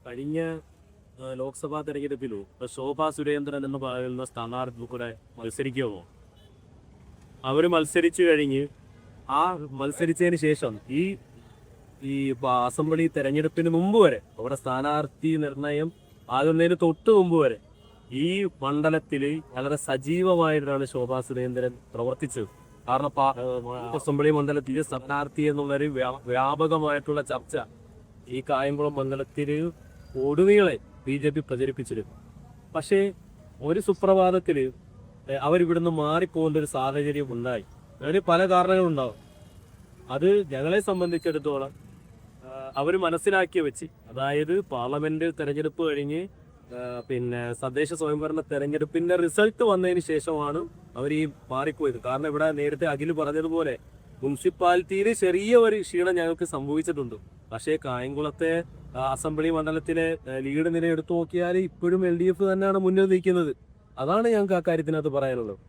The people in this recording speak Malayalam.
കഴിഞ്ഞ ലോക്സഭാ തെരഞ്ഞെടുപ്പിലും ശോഭാ സുരേന്ദ്രൻ എന്ന് പറയുന്ന സ്ഥാനാർത്ഥി കൂടെ മത്സരിക്കുമോ? അവർ മത്സരിച്ചു കഴിഞ്ഞ് ആ മത്സരിച്ചതിന് ശേഷം ഈ ഈ അസംബ്ലി തെരഞ്ഞെടുപ്പിന് മുമ്പ് വരെ അവിടെ സ്ഥാനാർത്ഥി നിർണയം ആകുന്നതിന് തൊട്ട് മുമ്പ് വരെ ഈ മണ്ഡലത്തിൽ വളരെ സജീവമായിട്ടാണ് ശോഭാ സുരേന്ദ്രൻ പ്രവർത്തിച്ചത്. കാരണം അസംബ്ലി മണ്ഡലത്തിൽ സ്ഥാനാർത്ഥി എന്നുള്ളൊരു വ്യാപകമായിട്ടുള്ള ചർച്ച ഈ കായംകുളം മണ്ഡലത്തിൽ ഒടുവികളെ BJP പ്രചരിപ്പിച്ചിരുന്നു. പക്ഷേ ഒരു സുപ്രഭാതത്തിൽ അവരിവിടുന്ന് മാറിപ്പോകേണ്ട ഒരു സാഹചര്യം ഉണ്ടായി. അതിന് പല കാരണങ്ങളുണ്ടാവും. അത് ഞങ്ങളെ സംബന്ധിച്ചിടത്തോളം അവർ മനസ്സിലാക്കി വെച്ച്, അതായത് പാർലമെന്റ് തെരഞ്ഞെടുപ്പ് കഴിഞ്ഞ് പിന്നെ തദ്ദേശ സ്വയംഭരണ തെരഞ്ഞെടുപ്പിന്റെ റിസൾട്ട് വന്നതിന് ശേഷമാണ് അവർ ഈ മാറിപ്പോയത്. കാരണം ഇവിടെ നേരത്തെ അഖിൽ പറഞ്ഞതുപോലെ മുനിസിപ്പാലിറ്റിയിൽ ചെറിയ ഒരു ക്ഷീണം ഞങ്ങൾക്ക് സംഭവിച്ചിട്ടുണ്ട്. പക്ഷേ കായംകുളത്തെ അസംബ്ലി മണ്ഡലത്തിലെ ലീഡ് നില എടുത്തു നോക്കിയാൽ ഇപ്പോഴും LDF തന്നെയാണ് മുന്നിൽ നിൽക്കുന്നത്. അതാണ് ഞങ്ങൾക്ക് ആ കാര്യത്തിനകത്ത് പറയാനുള്ളത്.